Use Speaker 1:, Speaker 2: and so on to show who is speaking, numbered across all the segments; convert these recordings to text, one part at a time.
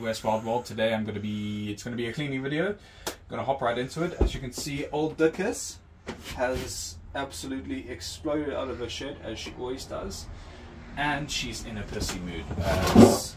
Speaker 1: West Wild World. Today it's gonna be a cleaning video. I'm gonna hop right into it. As you can see, old Dickus has absolutely exploded out of her shed, as she always does, and she's in a pissy mood, as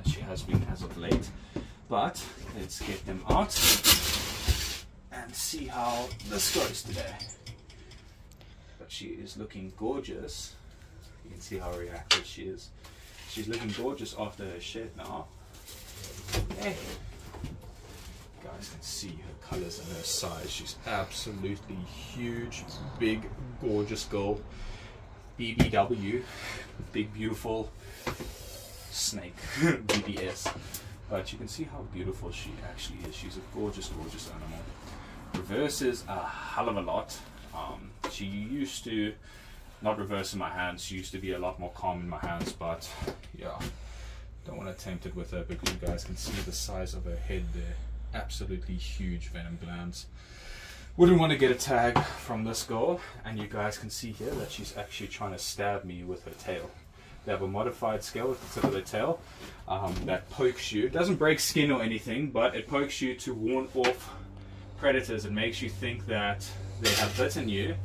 Speaker 1: she has been as of late. But let's get them out and see how this goes today. But she is looking gorgeous. You can see how reactive she is. She's looking gorgeous after her shed now. Hey. You guys can see her colors and her size. She's absolutely huge, big, gorgeous girl. BBW, big beautiful snake, BBS. But you can see how beautiful she actually is. She's a gorgeous, gorgeous animal. Reverses a hell of a lot. She used to not reverse in my hands. She used to be a lot more calm in my hands, but yeah, don't want to tempt it with her because you guys can see the size of her head there. Absolutely huge venom glands. Wouldn't want to get a tag from this girl, and you guys can see here that she's actually trying to stab me with her tail. They have a modified scale at the tip of their tail that pokes you. It doesn't break skin or anything, but it pokes you to warn off predators. It makes you think that they have bitten you.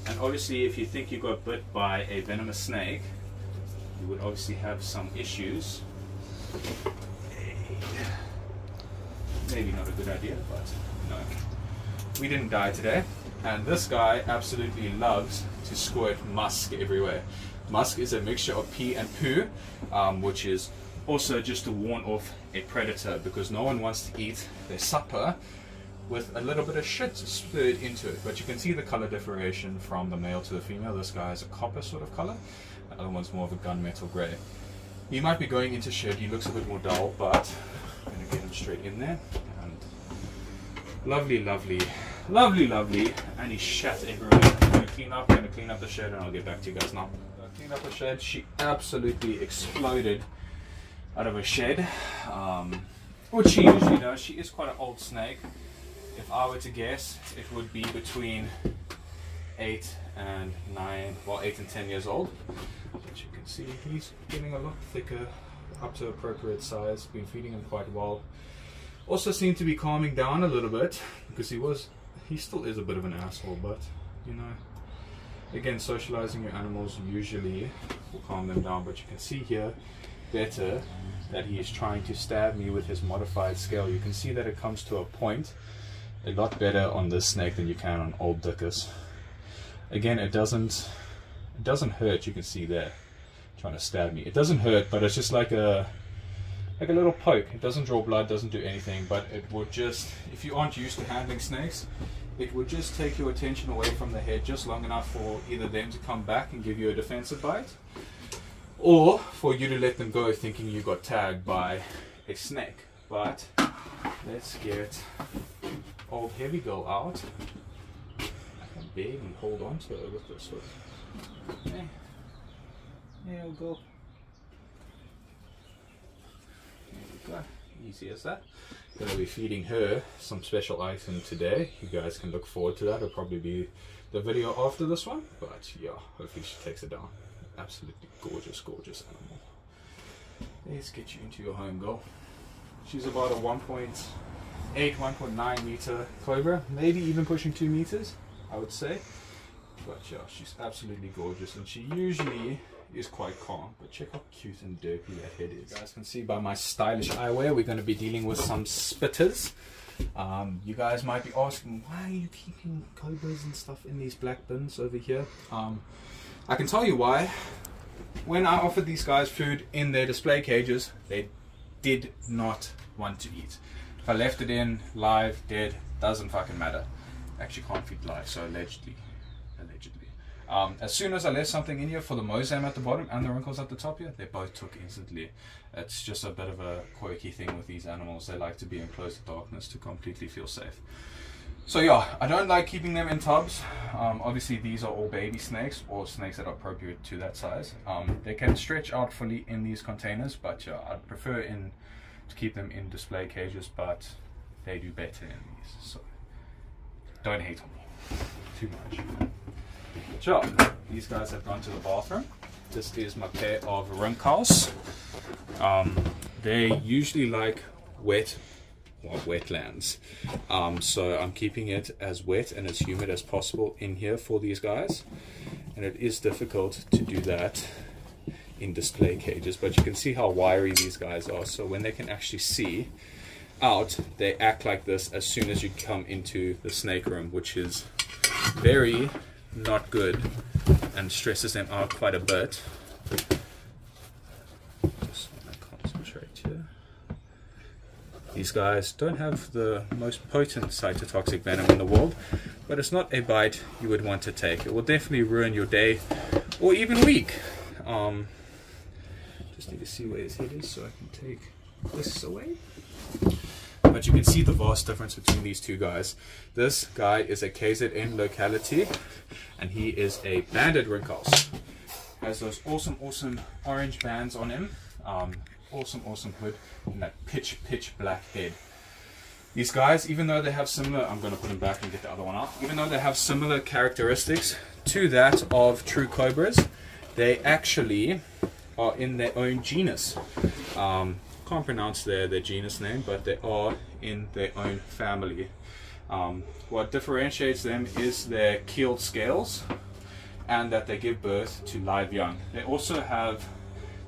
Speaker 1: And obviously, if you think you got bit by a venomous snake, you would obviously have some issues. Maybe not a good idea, but no. We didn't die today. And this guy absolutely loves to squirt musk everywhere. Musk is a mixture of pee and poo, which is also just to warn off a predator, because no one wants to eat their supper with a little bit of shit spurred into it. But you can see the color differentiation from the male to the female. This guy has a copper sort of color. The other one's more of a gunmetal gray. He might be going into shed. He looks a bit more dull, but I'm going to get him straight in there. And lovely, lovely, lovely, lovely. And he's shat everywhere. I'm going to clean up the shed, and I'll get back to you guys now. Clean up the shed. She absolutely exploded out of her shed, which she usually does. She is quite an old snake. If I were to guess, it would be between 8 and 10 years old. But you can see he's getting a lot thicker, up to appropriate size. Been feeding him quite well. Also seemed to be calming down a little bit, because he still is a bit of an asshole, but you know, again, socializing your animals usually will calm them down. But you can see here better that he is trying to stab me with his modified scale. You can see that it comes to a point a lot better on this snake than you can on old Dickus. Again, it doesn't hurt. You can see there trying to stab me. It doesn't hurt, but it's just like a little poke. It doesn't draw blood, doesn't do anything, but it would just, if you aren't used to handling snakes, it would just take your attention away from the head just long enough for either them to come back and give you a defensive bite, or for you to let them go thinking you got tagged by a snake. But let's get old heavy girl out. I can barely hold on to her with this one. Hey. There we go. There we go. Easy as that. Gonna be feeding her some special item today. You guys can look forward to that. It'll probably be the video after this one. But yeah, hopefully she takes it down. Absolutely gorgeous, gorgeous animal. Let's get you into your home, girl. She's about a 1.8, 1.9 meter cobra, maybe even pushing 2 meters, I would say. But yeah, she's absolutely gorgeous, and she usually is quite calm. But check how cute and derpy that head is. You guys can see by my stylish eyewear, we're going to be dealing with some spitters. You guys might be asking, why are you keeping cobras and stuff in these black bins over here? I can tell you why. When I offered these guys food in their display cages, they did not want to eat. If I left it in live, dead, doesn't fucking matter. Actually can't feed live, so allegedly. As soon as I left something in here for the mosam at the bottom and the wrinkles at the top here, they both took instantly. It's just a bit of a quirky thing with these animals. They like to be in close darkness to completely feel safe. So yeah, I don't like keeping them in tubs. Obviously these are all baby snakes, or snakes that are appropriate to that size. They can stretch out fully in these containers, but yeah, I'd prefer to keep them in display cages, but they do better in these, so don't hate on me too much. So these guys have gone to the bathroom. This is my pair of wrinkles. They usually like wetlands. So I'm keeping it as wet and as humid as possible in here for these guys. And it is difficult to do that in display cages, but you can see how wiry these guys are. So when they can actually see out, they act like this as soon as you come into the snake room, which is very not good and stresses them out quite a bit. Just want to concentrate here. These guys don't have the most potent cytotoxic venom in the world, but it's not a bite you would want to take. It will definitely ruin your day or even week. Just need to see where his head is so I can take this away. But you can see the vast difference between these two guys. This guy is a KZN locality, and he is a banded rinkhouse. Has those awesome orange bands on him. Awesome hood, and that pitch black head. These guys, even though they have similar, I'm going to put them back and get the other one out. Even though they have similar characteristics to that of true cobras, they actually are in their own genus. Can't pronounce their genus name, but they are in their own family. What differentiates them is their keeled scales and that they give birth to live young. They also have,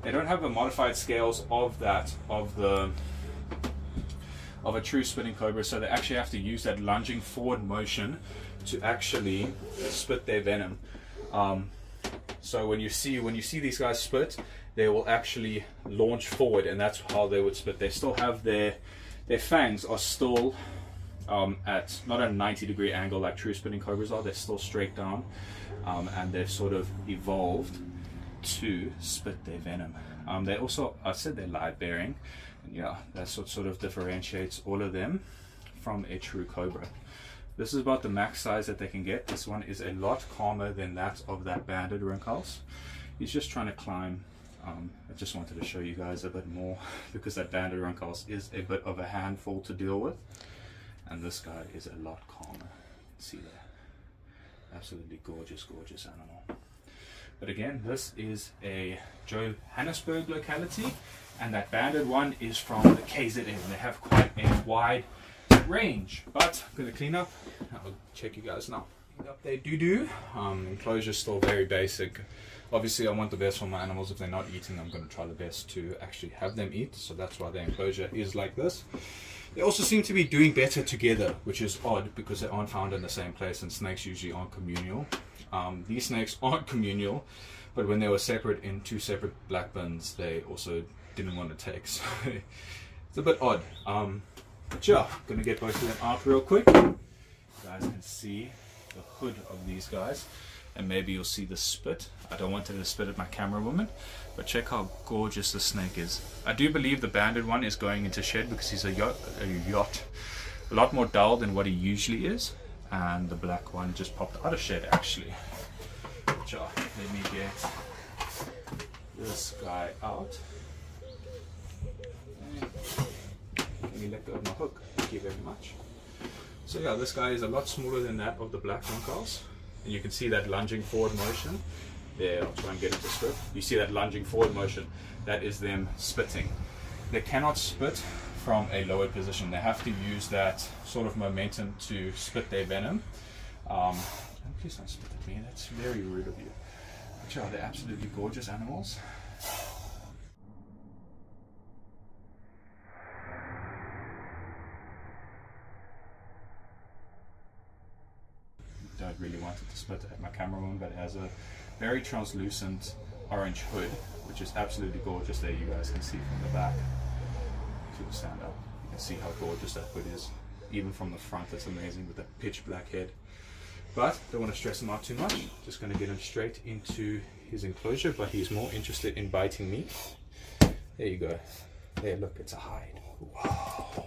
Speaker 1: they don't have the modified scales of that of a true spitting cobra, so they actually have to use that lunging forward motion to actually spit their venom. So when you see these guys spit, they will actually launch forward, and that's how they would spit. They still have their fangs are still at not a 90-degree angle like true spitting cobras are. They're still straight down, and they've sort of evolved to spit their venom. They also, I said they're live bearing, and yeah, that's what sort of differentiates all of them from a true cobra. This is about the max size that they can get. This one is a lot calmer than that of that banded rinkhouse. He's just trying to climb. I just wanted to show you guys a bit more because that banded rinkhouse is a bit of a handful to deal with, and this guy is a lot calmer. See that? Absolutely gorgeous animal. But again, this is a Johannesburg locality, and that banded one is from the KZN. They have quite a wide range, but I'm going to clean up. I'll check you guys now. Clean up their doo-doo. Enclosure still very basic. Obviously I want the best for my animals. If they're not eating, I'm going to try the best to actually have them eat, so that's why the enclosure is like this. They also seem to be doing better together, which is odd because they aren't found in the same place, and snakes usually aren't communal. These snakes aren't communal, but when they were separate in two separate black bins, they also didn't want to take, so it's a bit odd. But yeah, I'm going to get both of them out real quick. You guys can see the hood of these guys, and maybe you'll see the spit. I don't want to spit at my camera woman, but check how gorgeous the snake is. I do believe the banded one is going into shed because he's a lot more dull than what he usually is, and the black one just popped out of shed actually. So let me get this guy out. Let me let go of my hook. Thank you very much. So yeah, this guy is a lot smaller than that of the black rinkhouse. And you can see that lunging forward motion. There, I'll try and get it to strip. You see that lunging forward motion. That is them spitting. They cannot spit from a lower position. They have to use that sort of momentum to spit their venom. Please don't spit at me. That's very rude of you. But yeah, they're absolutely gorgeous animals. Don't really want it to spit at my cameraman, but it has a very translucent orange hood, which is absolutely gorgeous. There you guys can see from the back. If you stand up, you can see how gorgeous that hood is. Even from the front, it's amazing with that pitch black head. But don't want to stress him out too much. Just going to get him straight into his enclosure, but he's more interested in biting me. There you go. There, look, it's a hide. Wow.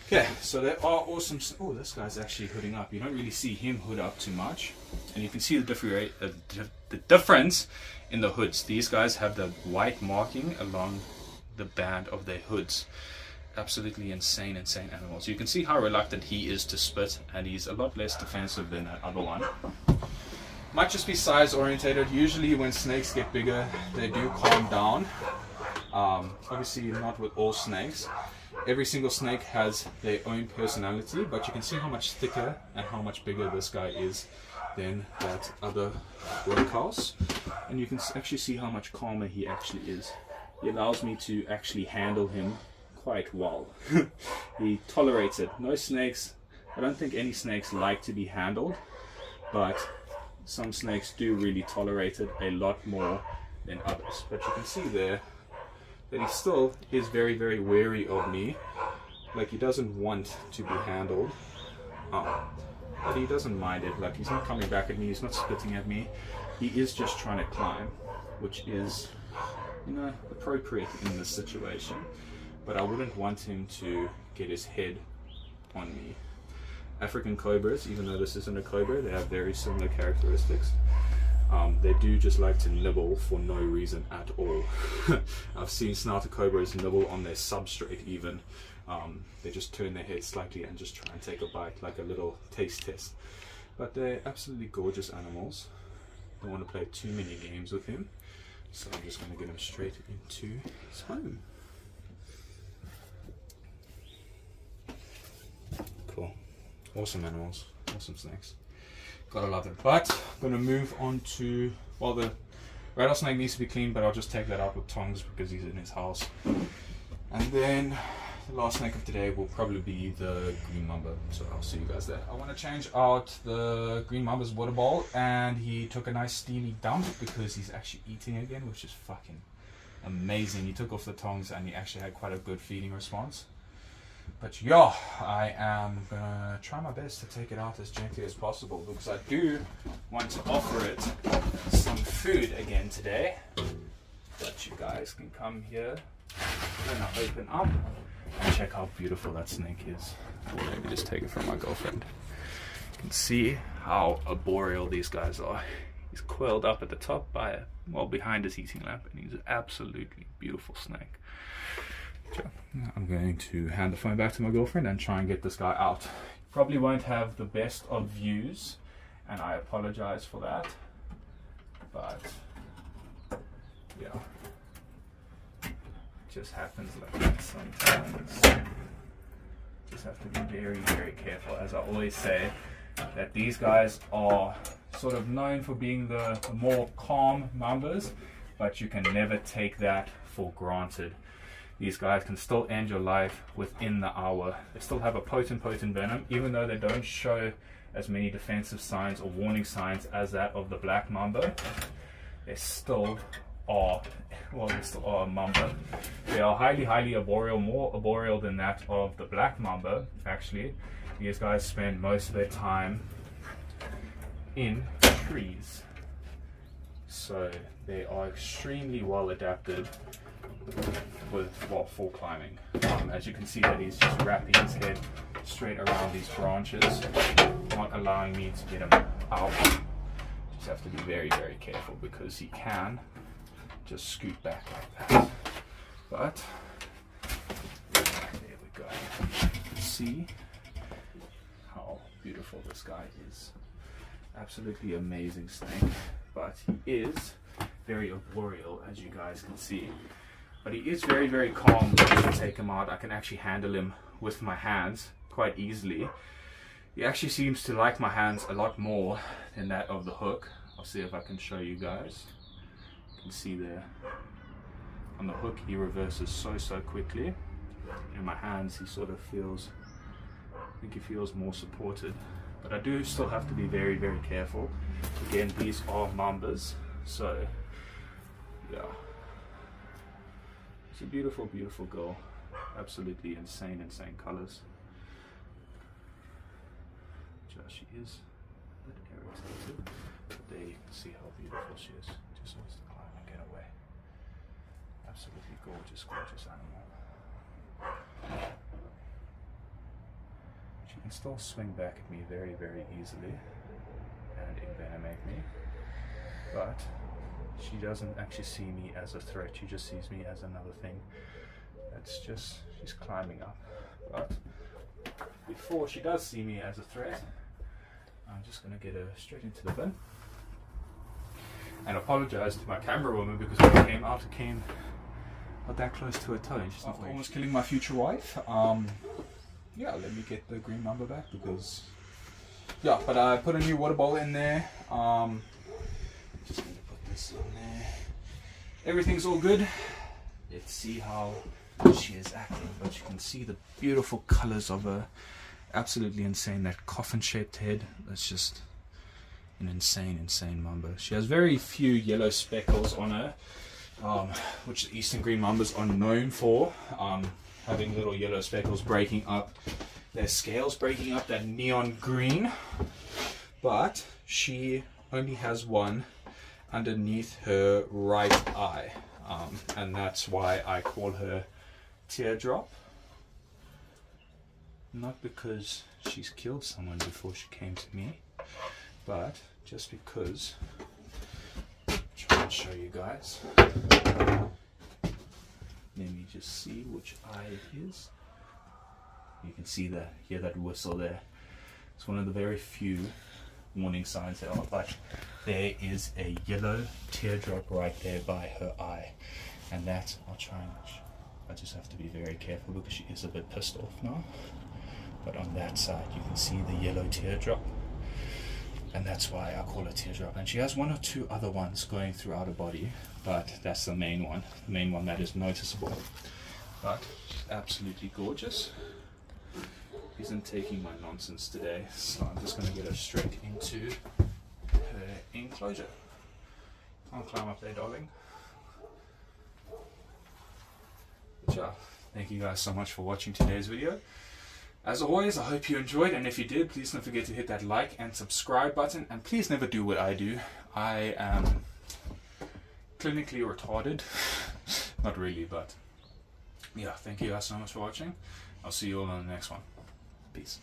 Speaker 1: Okay, so there are awesome. Oh, this guy's actually hooding up. You don't really see him hood up too much, and you can see the difference in the hoods. These guys have the white marking along the band of their hoods. Absolutely insane animals. You can see how reluctant he is to spit, and he's a lot less defensive than that other one. Might just be size orientated. Usually when snakes get bigger, they do calm down. Obviously not with all snakes. Every single snake has their own personality, but you can see how much thicker and how much bigger this guy is than that other workhouse. And you can actually see how much calmer he actually is. He allows me to actually handle him quite well. He tolerates it. No snakes, I don't think any snakes like to be handled, but some snakes do really tolerate it a lot more than others. But you can see there that he still is very, very wary of me. Like, he doesn't want to be handled, but he doesn't mind it. Like, he's not coming back at me, he's not spitting at me. He is just trying to climb, which is, you know, appropriate in this situation. But I wouldn't want him to get his head on me. African cobras, even though this isn't a cobra, they have very similar characteristics. They do just like to nibble for no reason at all. I've seen snouter cobras nibble on their substrate even. They just turn their head slightly and just try and take a bite, like a little taste test. But they're absolutely gorgeous animals. Don't want to play too many games with him, so I'm just going to get him straight into his home. Cool. Awesome animals, awesome snakes. Gotta love it. But I'm gonna move on to, well, the rattlesnake needs to be cleaned, but I'll just take that out with tongs because he's in his house. And then the last snake of today will probably be the green mamba, so I'll see you guys there. I want to change out the green mamba's water bowl, and he took a nice steamy dump because he's actually eating again, which is fucking amazing. He took off the tongs and he actually had quite a good feeding response. But yeah, I am gonna try my best to take it out as gently as possible because I do want to offer it some food again today. But you guys can come here and I open up and check how beautiful that snake is. Let me just take it from my girlfriend. You can see how arboreal these guys are. He's coiled up at the top by, well, behind his heating lamp, and he's an absolutely beautiful snake. So I'm going to hand the phone back to my girlfriend and try and get this guy out. Probably won't have the best of views, and I apologize for that, but yeah, it just happens like that sometimes. Just have to be very, very careful. As I always say, that these guys are sort of known for being the more calm mambas, but you can never take that for granted. These guys can still end your life within the hour. They still have a potent venom, even though they don't show as many defensive signs or warning signs as that of the black mamba. They still are, well, they still are a mamba. They are highly, highly arboreal, more arboreal than that of the black mamba, actually. These guys spend most of their time in trees. So they are extremely well adapted with, well, for climbing. As you can see that he's just wrapping his head straight around these branches, not allowing me to get him out. Just have to be very, very careful because he can just scoot back like that. But there we go. See how beautiful this guy is. Absolutely amazing snake, but he is very arboreal, as you guys can see. But he is very, very calm when I take him out. I can actually handle him with my hands quite easily. He actually seems to like my hands a lot more than that of the hook. I'll see if I can show you guys. You can see there. On the hook he reverses so quickly. In my hands he sort of feels, I think he feels more supported. But I do still have to be very, very careful. Again, these are mambas, so yeah. It's a beautiful, beautiful girl. Absolutely insane, insane colors. Just she is a bit irritated, but there you can see how beautiful she is. Just wants to climb and get away. Absolutely gorgeous, gorgeous animal. She can still swing back at me very, very easily and envenomate me, but she doesn't actually see me as a threat. She just sees me as another thing. That's just, she's climbing up. But before she does see me as a threat, I'm just going to get her straight into the bin. And apologize to my camera woman because when I came out, it came Got that close to her toe and she's not almost killing my future wife. Yeah, let me get the green Mamba back because... Yeah, but I put a new water bowl in there. Just going to put this in there. Everything's all good. Let's see how she is acting. But you can see the beautiful colors of her. Absolutely insane. That coffin-shaped head. That's just an insane Mamba. She has very few yellow speckles on her, which the Eastern Green Mambas are known for. Having little yellow speckles breaking up their scales, breaking up that neon green. But she only has one underneath her right eye, and that's why I call her Teardrop. Not because she's killed someone before she came to me, but just because, I'll try and show you guys. Let me just see which eye it is. You can see that, hear that whistle there. It's one of the very few warning signs there are, but there is a yellow teardrop right there by her eye. And that, I'll try and, I just have to be very careful because she is a bit pissed off now. But on that side you can see the yellow teardrop. And that's why I call it teardrop. And she has one or two other ones going throughout her body, but that's the main one that is noticeable. But she's absolutely gorgeous. Isn't taking my nonsense today, so I'm just going to get her straight into her enclosure. Can't climb up there, darling. But yeah, thank you guys so much for watching today's video. As always, I hope you enjoyed, and if you did, please don't forget to hit that like and subscribe button, and please never do what I do. I am clinically retarded. Not really, but yeah, thank you guys so much for watching. I'll see you all on the next one. Peace.